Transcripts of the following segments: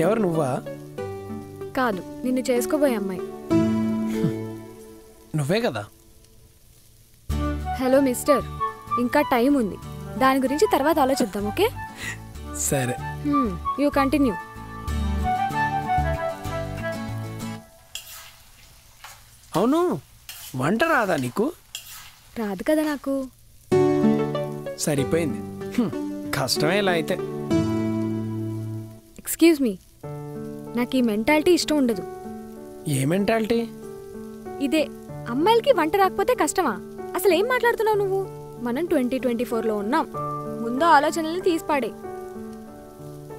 ఎవరు నువ్వా? కాదు, నిన్ను చేసుకోబోయే అమ్మాయి. నువ్వే కదా? హలో మిస్టర్, ఇంకా టైం ఉంది, దాని గురించి తర్వాత ఆలోచిద్దాం. ఓకే సరే. You continue. అవును, వంట రాదా నీకు? రాదు కదా నాకు. సరిపోయింది, కష్టమే ఇలా అయితే. ఎక్స్క్యూజ్ మీ, నాకు ఈ మెంటాలిటీ ఇష్టం ఉండదు. ఏ మెంటాలిటీ? ఇదే, అమ్మాయిలకి వంట రాకపోతే కష్టమా? అసలు ఏం మాట్లాడుతున్నావు నువ్వు? మనం 2024లో ఉన్నాం, ముందు ఆలోచనల్ని తీసిపాడే.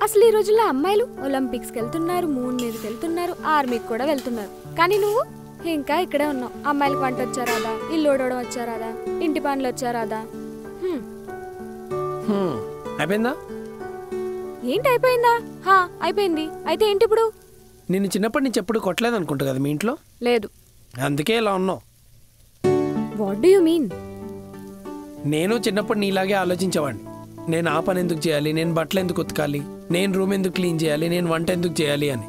అసలు ఈ రోజుల్లో అమ్మాయిలు ఒలింపిక్స్కి వెళ్తున్నారు, మూన్ మీదకి వెళ్తున్నారు, ఆర్మీకి కూడా వెళ్తున్నారు. కానీ నువ్వు ఇంకా ఇక్కడే ఉన్నావు. అమ్మాయిలకి వంట వచ్చారాదా, ఇల్లు ఓడవడం వచ్చారాదా, ఇంటి పనులు వచ్చారాదా? అయిపోయిందా? ఏంటి అయిపోయిందా? అయిపోయింది. అయితే ఏంటి ఇప్పుడు? నిన్ను చిన్నప్పటి నుంచి ఎప్పుడు కొట్టలేదు అనుకుంటా కదా మీ ఇంట్లో? లేదు. అందుకే ఇలా ఉన్నావు. What do you mean? నేను చిన్నప్పుడు నీలాగే ఆలోచించేవాడిని. నేను ఆ పని ఎందుకు చేయాలి, నేను బట్టలు ఎందుకు ఉతకాలి, నేను రూమ్ ఎందుకు క్లీన్ చేయాలి, నేను వంట ఎందుకు చేయాలి అని.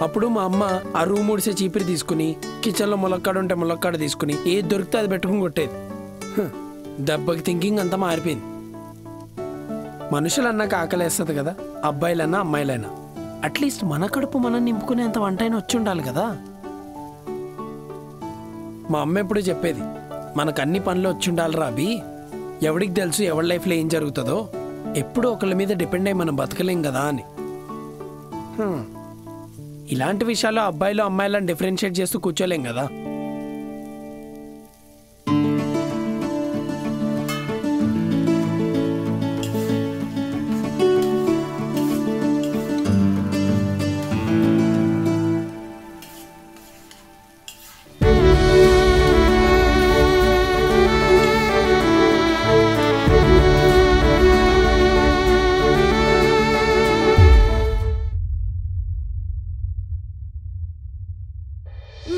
అప్పుడు మా అమ్మ ఆ రూమ్ ఊడిసే చీపిరి తీసుకుని, కిచెన్లో ములక్కాడు ఉంటే ములక్కాడు తీసుకుని, ఏది దొరికితే అది పెట్టుకుని కొట్టేది. దెబ్బకి థింకింగ్ అంతా మారిపోయింది. మనుషులు అన్నాక ఆకలేస్తుంది కదా, అబ్బాయిలైనా అమ్మాయిలైనా. అట్లీస్ట్ మన కడుపు మనం నింపుకునేంత వంట అయినా వచ్చి ఉండాలి కదా. మా అమ్మ ఎప్పుడు చెప్పేది, మనకు అన్ని పనులు వచ్చి ఉండాలిరా అభి, ఎవడికి తెలుసు ఎవరి లైఫ్లో ఏం జరుగుతుందో, ఎప్పుడూ ఒకళ్ళ మీద డిపెండ్ అయ్యి మనం బతకలేం కదా అని. ఇలాంటి విషయాల్లో అబ్బాయిలు అమ్మాయిలను డిఫరెన్షియేట్ చేస్తూ కూర్చోలేం కదా.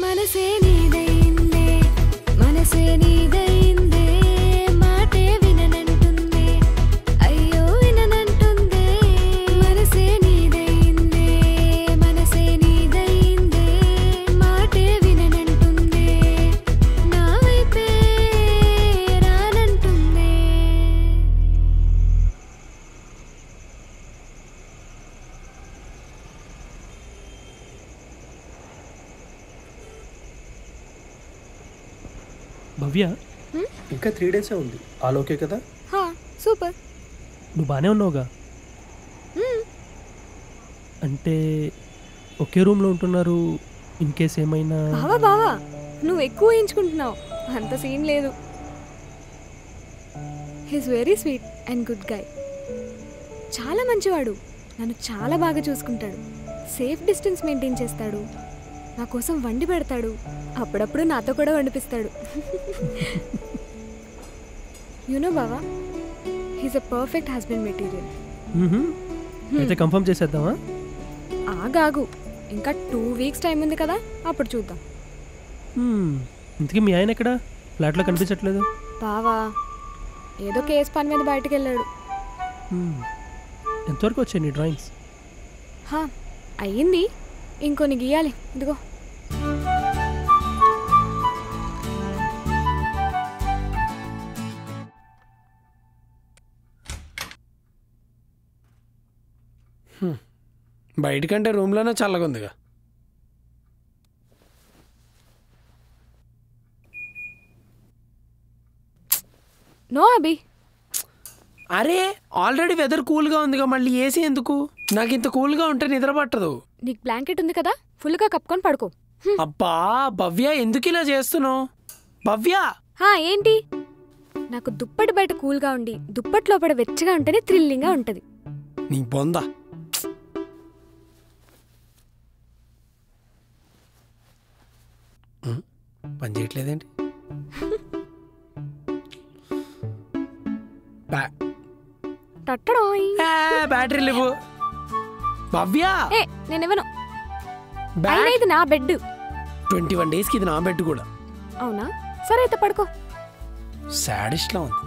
మనసే నీదైందే, మనసే నీదైందే, మాటే విననంటుందే, అయ్యో విననంటుందే. మనసే నీదైందే, మనసే నీదైందే, మాటే విననంటుందే, నా వైపే రానంటుందే. భవ్య, ఇంకా 3 days ఉంది. ఆల్ ఓకే కదా? సూపర్. నువ్వు బాగానే ఉన్నావుగా? అంటే ఒకే రూమ్లో ఉంటున్నారు, ఇన్ కేస్ ఏమైనా. బావా నువ్వు ఎక్కువ ఊహించుకుంటున్నావు, అంత సీన్ లేదు. He's very sweet and good guy. చాలా మంచివాడు, నన్ను చాలా బాగా చూసుకుంటాడు, సేఫ్ డిస్టెన్స్ మెయింటైన్ చేస్తాడు, నా కోసం వండి పెడతాడు, అప్పుడప్పుడు నాతో కూడా వండిపిస్తాడు. యునో బావా, he's a perfect husband material. అయితే కన్ఫర్మ్ చేసేద్దామా? ఆగాగు, ఇంకా 2 weeks టైం ఉంది కదా, అప్పుడు చూద్దాం. ఇంతకీ మీ ఆయన ఎక్కడా? ఫ్లాట్లో కనిపించట్లేదు. బావా ఏదో కేసు పని మీద బయటకు వెళ్ళాడు. ఎంతవరకు వచ్చాయి నీ డ్రాయింగ్స్? అయ్యింది, ఇంకొన్ని గీయాలి. ఇదిగో. బయటకంటే రూమ్లోనే చల్లగా ఉందిగా. నో అభి. అరే ఆల్రెడీ వెదర్ కూల్గా ఉందిగా, మళ్ళీ ఏసీ ఎందుకు? నాకు ఇంత కూల్గా ఉంటే నిద్ర పట్టదు. నీకు బ్లాంకెట్ ఉంది కదా, ఫుల్గా కప్పుకొని పడుకో. అబ్బా భవ్య, ఎందుకు ఇలా చేస్తున్నావు? భవ్య ఏంటి? నాకు దుప్పటి బయట కూల్గా ఉండి దుప్పటి లోపల వెచ్చగా ఉంటేనే థ్రిల్లింగ్గా ఉంటుంది. నీ బొందా. పని చేయట్లేదేంటి? బ్యాటరీ లేవు. భవ్య నేనెవను? ఇది నా బెడ్. 21 days ఇది నా బెడ్ కూడా. అవునా? సరే అయితే పడుకో. సాడిస్ట్ లా ఉంది.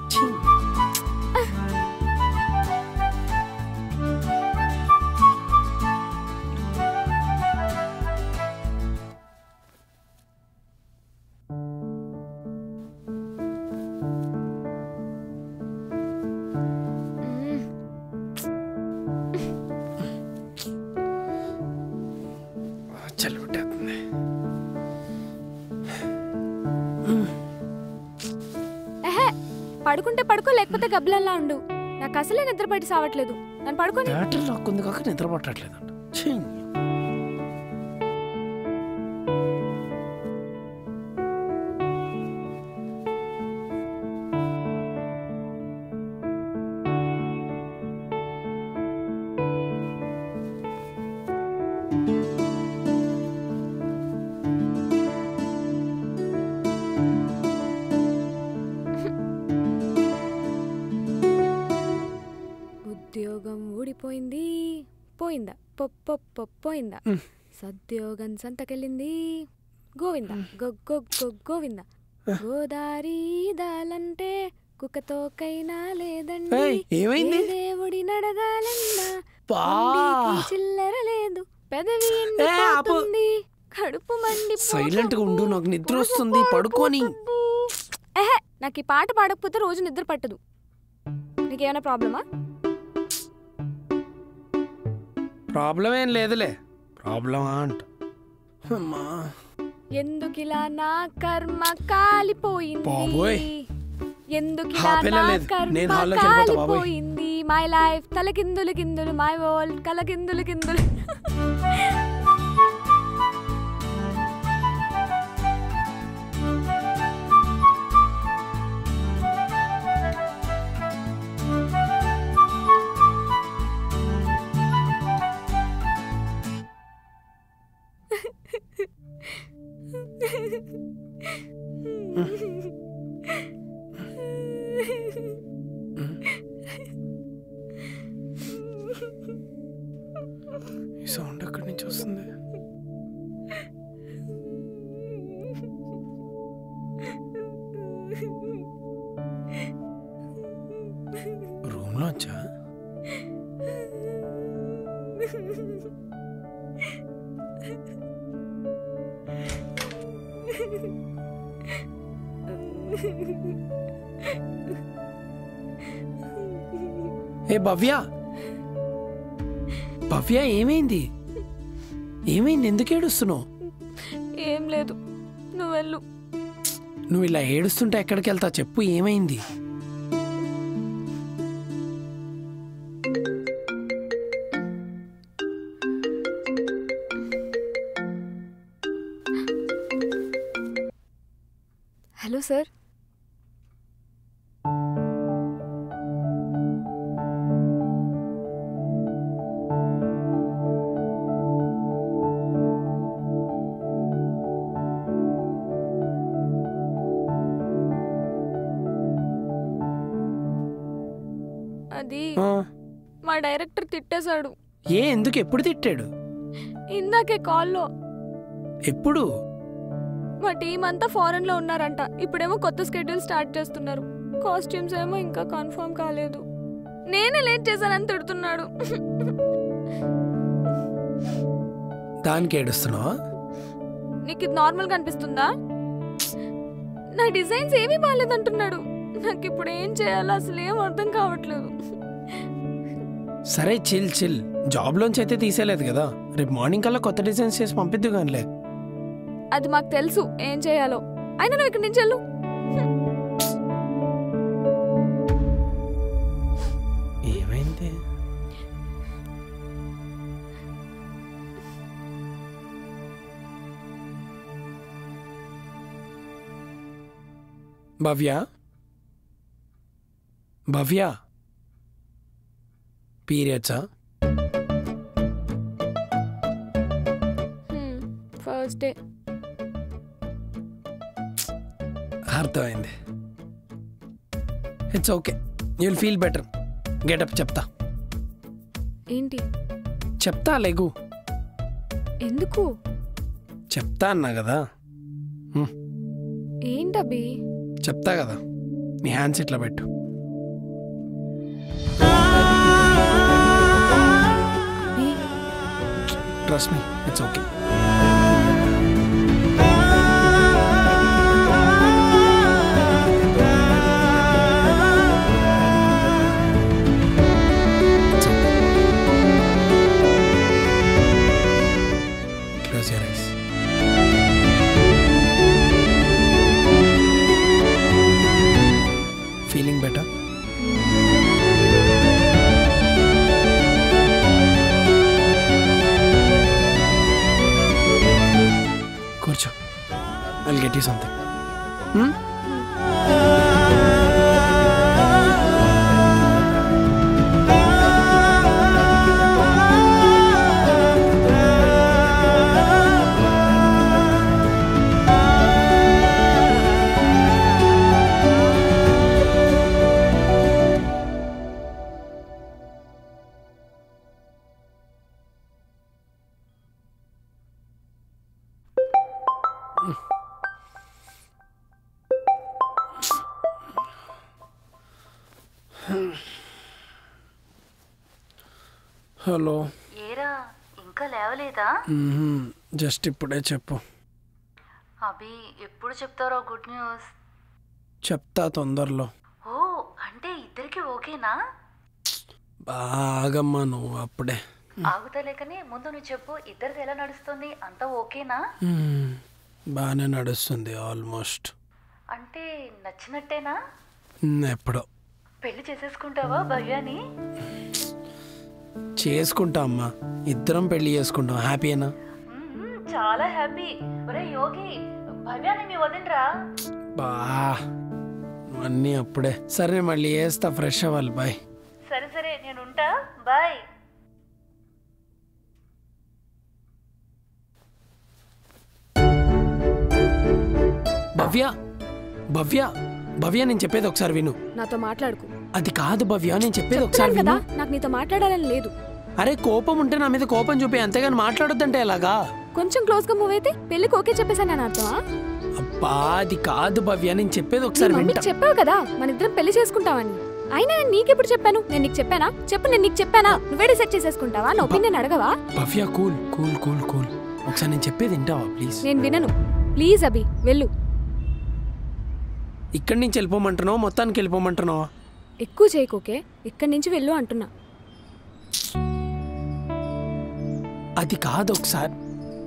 పడుకుంటే పడుకో, లేకపోతే గబ్బలల్లా ఉండు. నాకు అసలే నిద్ర పట్టి సావట్లేదు. నన్ను పడుకొని. బ్యాటరీ లాక్కుంది కాక నిద్ర పట్టట్లేదంట. ఛీ. ఉద్యోగం ఊడిపోయింది, పోయిందా పోయిందా. సద్యోగం సంతకెళ్ళింది, గోవిందా గోవిందా. గోదారి దాలంటే కుక్కతోకైనా లేదండి, ఏమైంది? దేవుడి నడగాలన్నా పా. చిల్లర లేదు, పెదవి ఎండిపోతుంది, కడుపు మండి. సైలెంట్ గా ఉండు, నాకు నిద్ర వస్తుంది, పడుకోని. నాకు ఈ పాట పాడకపోతే రోజు నిద్ర పట్టదు. నీకేమైనా ప్రాబ్లమా? ప్రాబ్లం ఏం లేదులే. ప్రాబ్లమా అంట. ఎందుకిలా నా కర్మ కాలిపోయింది, బాబోయ్. ఎందుకిలా నా కర్మ కాలిపోయింది. మై లైఫ్ తలకిందులు కిందులు, మై వరల్డ్ కలకిందులు కిందులు. ఈ సౌండ్ ఎక్కడి నుంచి వస్తుంది? రూమ్ లోంచా? ఏ భవ్య, భవ్య ఏమైంది? ఏమైంది? ఎందుకు ఏడుస్తున్నావు? ఏం లేదు, నువ్వు వెళ్ళు. నువ్వు ఇలా ఏడుస్తుంటే ఎక్కడికి వెళ్తా చెప్పు, ఏమైంది? Hello sir. అది మా డైరెక్టర్ తిట్టేశాడు. ఎందుకు? ఎప్పుడు తిట్టాడు? ఇందాకే కాల్లో. ఎప్పుడు? మా టీం అంతా ఫారెన్ లో ఉన్నారంట. ఇప్పుడేమో కొత్త స్కెడ్యూల్ స్టార్ట్ చేస్తున్నారు. కాస్ట్యూమ్స్ ఏమో ఇంకా కన్ఫర్మ్ కాలేదు. నేనే లేట్ చేశానని తిడుతున్నాడు. దానికి ఏడుస్తున్నావా? నీకు ఇది నార్మల్ గా అనిపిస్తుందా? నా డిజైన్స్ ఏమీ బాగాలేదంటున్నాడు. నాకు ఇప్పుడు ఏం చేయాలో అసలు ఏం అర్థం కావట్లేదు. సరే చిల్. జాబ్ లోంచి అయితే తీసేలేదు కదా, రేపు మార్నింగ్ కల్లా కొత్త డిజైన్స్ చేసి పంపిద్దు కానిలే. అది మాకు తెలుసు ఏం చేయాలో. అయినా నువ్వు ఇక్కడి నుంచి వెళ్ళు. ఏమైంది? భవ్య పీరియడ్సా? First day. అర్థమైంది. It's okay, you'll feel better. Get up చెప్తా. ఏంటి చెప్తా, లేగు. ఎందుకు? చెప్తా అన్నా కదా. ఏంటబ్బి? చెప్తా కదా, నీ హ్యాండ్స్ ఇట్లా పెట్టు. Trust me, it's okay. Close your eyes. Feeling hello. ఏరా ఇంకా లేవలేదా? జస్ట్ ఇప్పుడే చెప్పు. అభి ఎప్పుడు చెప్తారో గుడ్ న్యూస్? చెప్తా తొందరలో. ఓ అంటే ఇద్దరికి ఓకేనా? బాగమ్మా నువ్వు అప్పుడే. ఆగుతలేకనే ముందు నువ్వు చెప్పు, ఇద్దరిది ఎలా నడుస్తుంది? అంతా ఓకేనా? బాగానే నడుస్తుంది ఆల్మోస్ట్. అంటే నచ్చినట్టేనా? ఎప్పుడో. పెళ్లి చేసేసుకుంటావా భవ్యాని? చేసుకుంటా అమ్మా, ఇద్దరం పెళ్లి చేసుకుంటాం. హ్యాపీయేనా? చాలా హ్యాపీ. ఒరే యోగి, భవ్యాని మీ వదినరా? బా అన్నీ అప్పుడే. సరే మళ్ళీ వేస్తా, ఫ్రెష్ అవ్వాలి. బాయ్. సరే సరే నేను ఉంటా, బాయ్. భవ్య భవ్య భవ్య నేను చెప్పేది ఒకసారి విను. నాతో మాట్లాడుకు. అది కాదు భవ్య, నేను చెప్పేది ఒకసారి కదా విను. నాకు నీతో మాట్లాడాలని లేదు. అరే కోపం ఉంటే నా మీద కోపం చూపి, అంతేగాని మాట్లాడొద్దంటే ఎలాగా? కొంచెం క్లోజ్ గా మూవ్ అయితే పెళ్లికి ఓకే చెప్పేసాను అని అర్థమా? అబ్బా అది కాదు భవ్య, నేను చెప్పేది ఒకసారి మమ్మీకి చెప్పావు కదా మన ఇద్దరం పెళ్లి చేసుకుంటామని. అయినా నేను నీకెప్పుడు చెప్పాను? నేను నీకు చెప్పానా? చెప్పు, నేను నీకు చెప్పానా? నువ్వే డిసైడ్ చేసేసుకుంటావా? నా ఒపీనియన్ అడగవా? భవ్య కూల్ కూల్ కూల్ కూల్, ఒకసారి నేను చెప్పేది వింటావా ప్లీజ్? నేను వినను. ప్లీజ్ అభి వెళ్ళు. ఇక్కడి నుంచి వెళ్ళిపోమంటున్నావు, మొత్తానికి వెళ్ళిపోమంటున్నావా? ఎక్కువ చేయకోకే, ఇక్కడి నుంచి వెళ్ళు అంటున్నా. అది కాదు ఒకసారి.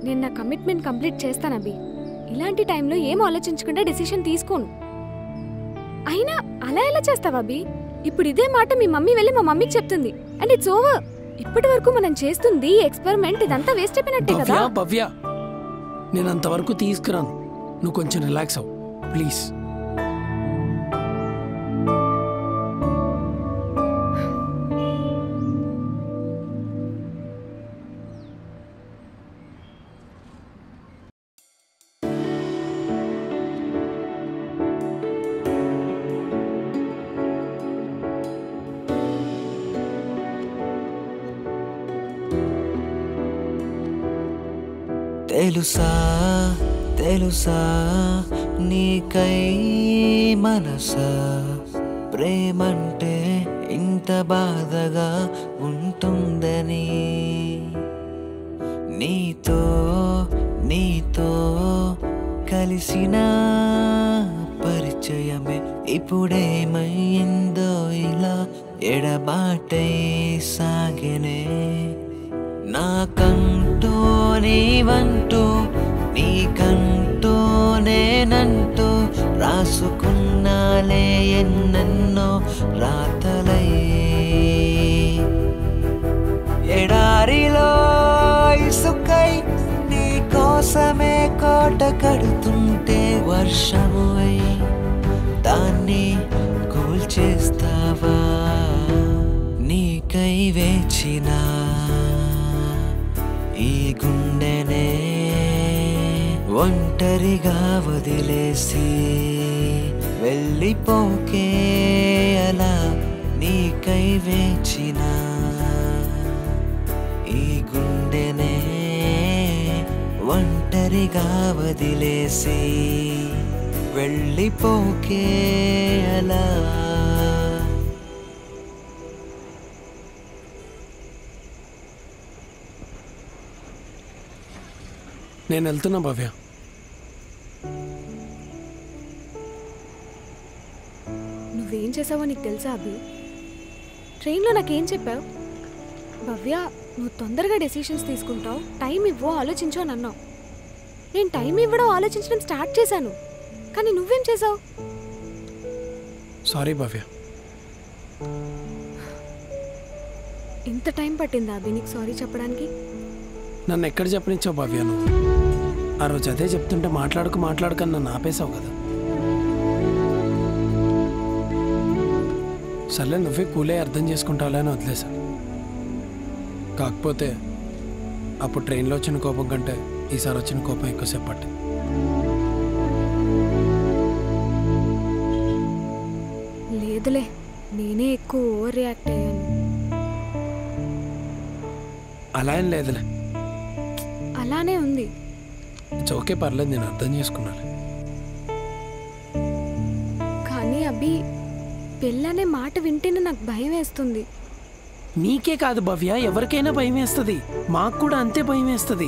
నేను నా కమిట్మెంట్ కంప్లీట్ చేస్తాను అభి. ఇలాంటి టైంలో ఏం ఆలోచించకుండా డెసిషన్ తీసుకోను. అయినా అలా ఎలా చేస్తావా అభి? ఇప్పుడు ఇదే మాట మీ మమ్మీ వెళ్ళి మా మమ్మీకి చెప్తుంది అండ్ ఇట్స్ ఓవర్. ఇప్పటి వరకు మనం చేస్తుంది ఎక్స్పెరిమెంట్, ఇదంతా వేస్ట్ అయిపోయినట్టే కదా. భవ్య నేను అంతవరకు తీసుకురాను, నువ్వు కొంచెం రిలాక్స్ అవ్వు ప్లీజ్. తెలుసా తెలుసా నీకై మనసా, ప్రేమంటే ఇంత బాధగా ఉంటుందని. నీతో నీతో కలిసిన పరిచయమే ఇప్పుడేమైందో ఇలా ఎడబాటై సాగెనే. నాకంటూ నీవంటూ, నీకంటూ నేనంటూ రాసుకున్నాలే ఎన్నెన్నో రాతలై. ఎడారిలో ఇసుకై నీ కోసమే కోట కడుతుంటే వర్షము అయి దాన్ని కూల్చేస్తావా? నీకై వేచినా ఈ గుండెనే ఒంటరిగా వదిలేసి వెళ్ళిపోకే అలా. నీకై వేచిన ఈ గుండెనే ఒంటరిగా వదిలేసి వెళ్ళిపోకే అలా. నేను వెళ్తున్నా భవ్య. నువ్వేం చేసావో నీకు తెలుసా అభి? ట్రైన్లో నాకేం చెప్పావు? భవ్య నువ్వు తొందరగా డెసిషన్స్ తీసుకుంటావు, టైం ఇవ్వు, ఆలోచించు అని అన్నావు. నేను టైం ఇవ్వడం ఆలోచించడం స్టార్ట్ చేశాను, కానీ నువ్వేం చేసావు? సారీ భవ్య. ఇంత టైం పట్టిందా అభి నీకు సారీ చెప్పడానికి? నన్ను ఎక్కడ చెప్పనిచ్చావు భవ్య నువ్వు? ఆ రోజు అదే చెప్తుంటే మాట్లాడుకు మాట్లాడుకని నన్ను ఆపేశావు కదా. సర్లే నువ్వే కూలే అర్థం చేసుకుంటావులే అని వదిలేసా. కాకపోతే అప్పుడు ట్రైన్లో వచ్చిన కోపం కంటే ఈసారి వచ్చిన కోపం ఎక్కువసేపు పట్టింది. లేదులే, నేనే ఎక్కువ ఓవర్ రియాక్ట్ అయ్యాను. అలా ఏం లేదులే, అలానే ఉంది. ఇట్స్ ఓకే, పర్లేదు, నేను అర్థం చేసుకున్నాను. కానీ అభి, పెళ్ళనే మాట వింటేనే నాకు భయం వేస్తుంది. నీకే కాదు భవ్య, ఎవరికైనా భయం వేస్తుంది. మాకు కూడా అంతే భయం వేస్తుంది.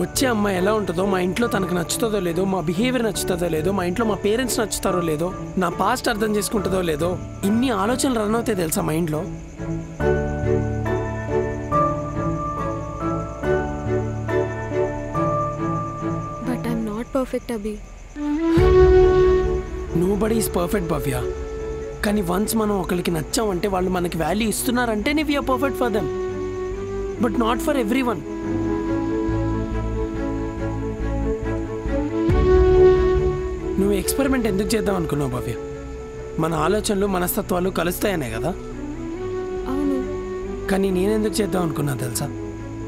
వచ్చే అమ్మాయి ఎలా ఉంటుందో, మా ఇంట్లో తనకు నచ్చుతుందో లేదో, మా బిహేవియర్ నచ్చుతుందో లేదో, మా ఇంట్లో మా పేరెంట్స్ నచ్చుతారో లేదో, నా పాస్ట్ అర్థం చేసుకుంటుందో లేదో, ఇన్ని ఆలోచనలు రన్ అవుతాయి తెలుసా మైండ్లో. But I'm not perfect Abhi. Nobody is perfect Bhavya. కానీ వన్స్ మనం ఒకరికి నచ్చామంటే వాళ్ళు మనకి వాల్యూ ఇస్తున్నారంటేనే we are perfect for them, but not for everyone. నువ్వు ఎక్స్పెరిమెంట్ ఎందుకు చేద్దాం అనుకున్నావు భవ్య? మన ఆలోచనలు మనస్తత్వాలు కలుస్తాయనే కదా. అవును. కానీ నేనెందుకు చేద్దాం అనుకున్నా తెలుసా?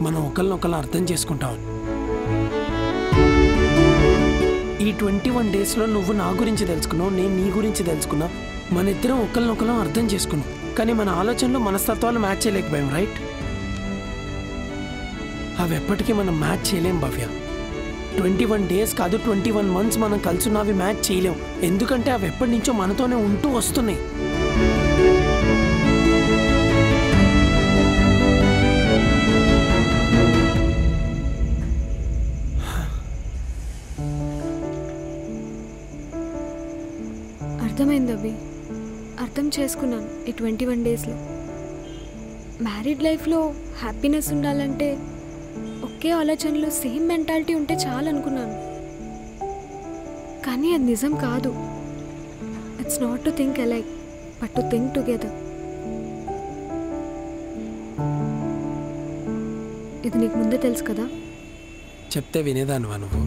మనం ఒకరినొకరు అర్థం చేసుకుంటామని. ఈ 21 డేస్లో నువ్వు నా గురించి తెలుసుకున్నావు, నేను నీ గురించి తెలుసుకున్నా. మన ఇద్దరం ఒకరినొకరం అర్థం చేసుకున్నాం. కానీ మన ఆలోచనలు మనస్తత్వాలు మ్యాచ్ చేయలేకపోయాం, రైట్? అవి ఎప్పటికీ మనం మ్యాచ్ చేయలేం భవ్య. 21 డేస్ కాదు, 21 months మనం కలుసున్న అవి మ్యాచ్ చేయలేం. ఎందుకంటే అవి ఎప్పటి నుంచో మనతోనే ఉంటూ వస్తున్నాయి. అర్థమైంది అభి, అర్థం చేసుకున్నాను. ఈ 21 డేస్లో మ్యారీడ్ లైఫ్లో హ్యాపీనెస్ ఉండాలంటే ఒకే ఆలోచనలు, సేమ్ మెంటాలిటీ ఉంటే చాలు అనుకున్నాను. కానీ అది నిజం కాదు. It's not to think alike, but to think together. ఇది నీకు ముందే తెలుసు కదా. చెప్తే వినేదానువా నువ్వు?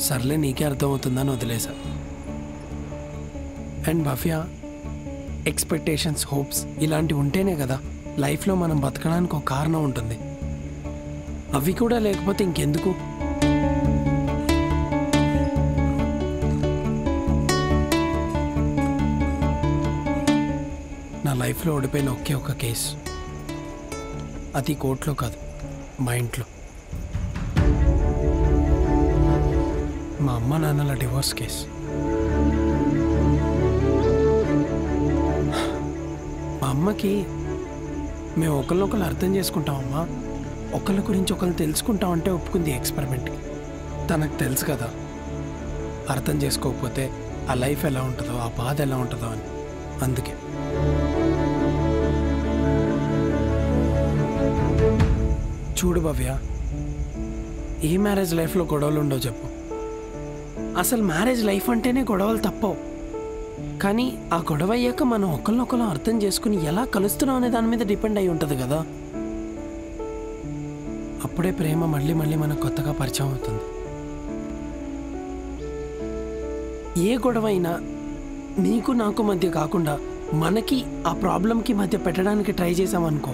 సర్లే, నీకే అర్థమవుతుందని వదిలేసా. అండ్ భవ్య, ఎక్స్పెక్టేషన్స్, హోప్స్ ఇలాంటివి ఉంటేనే కదా లైఫ్లో మనం బతకడానికి ఒక కారణం ఉంటుంది. అవి కూడా లేకపోతే ఇంకెందుకు? నా లైఫ్లో ఓడిపోయిన ఒకే ఒక కేసు, అది కోర్టులో కాదు, మా ఇంట్లో. మా అమ్మ నాన్నల డివోర్స్ కేసు. మా అమ్మకి మేము ఒకరినొకరు అర్థం చేసుకుంటామమ్మా, ఒకళ్ళ గురించి ఒకళ్ళు తెలుసుకుంటామంటే ఒప్పుకుంది ఎక్స్పెరిమెంట్కి. తనకు తెలుసు కదా అర్థం చేసుకోకపోతే ఆ లైఫ్ ఎలా ఉంటుందో, ఆ బాధ ఎలా ఉంటుందో అని. అందుకే చూడు భవ్య, ఏ మ్యారేజ్ లైఫ్లో గొడవలు ఉండవు చెప్పు? అసలు మ్యారేజ్ లైఫ్ అంటేనే గొడవలు తప్పవు. కానీ ఆ గొడవ అయ్యాక మనం ఒకరినొకరు అర్థం చేసుకుని ఎలా కలుస్తున్నాం అనే దాని మీద డిపెండ్ అయి ఉంటుంది కదా. అప్పుడే ప్రేమ మళ్ళీ మళ్ళీ మనకు కొత్తగా పరిచయం అవుతుంది. ఏ గొడవ అయినా నీకు నాకు మధ్య కాకుండా మనకి ఆ ప్రాబ్లంకి మధ్య పెట్టడానికి ట్రై చేసామనుకో,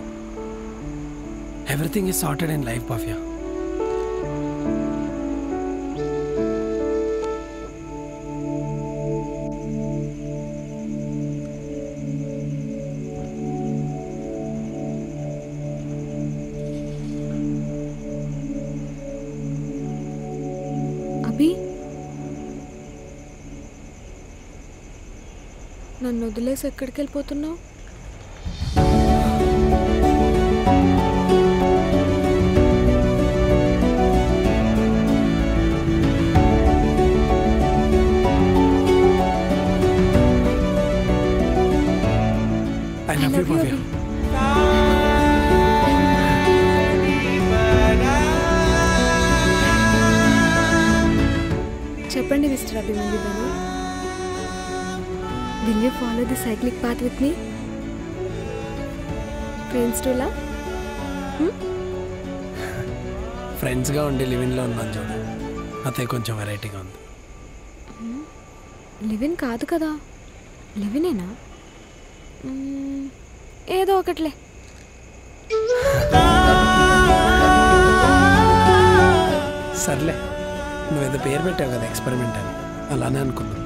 everything is sorted in life Bhavya. నన్ను వదిలేసి ఎక్కడికి వెళ్ళిపోతున్నావు? I love you, Bhavya. చెప్పండి mister Abhimanyu garu, will you follow the cyclic path with me? Friends to love? ఫ్రెండ్స్గా ఉండి లివిన్లో ఉన్నాను చూడ, అదే కొంచెం వెరైటీగా ఉంది. లివిన్ కాదు కదా, లివినేనా? ఏదో ఒకట్లే. సర్లే, నువ్వేదో పేరు పెట్టావు కదా ఎక్స్పెరిమెంట్ అని, అలానే అనుకున్నాను.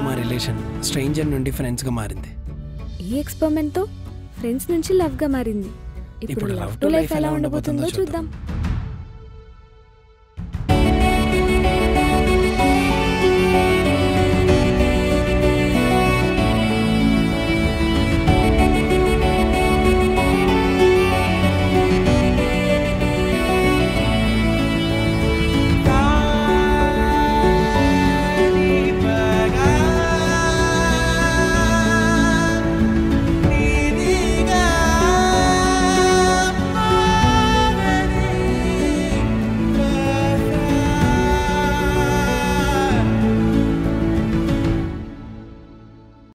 మా రిలేషన్ స్ట్రేంజర్ నుండి ఫ్రెండ్స్గా మారింది. ఈ ఎక్స్పెరిమెంట్తో ఫ్రెండ్స్ నుంచి లవ్గా మారింది. ఇప్పుడు లవ్ టు లైఫ్ ఎలా ఉండబోతుందో చూద్దాం.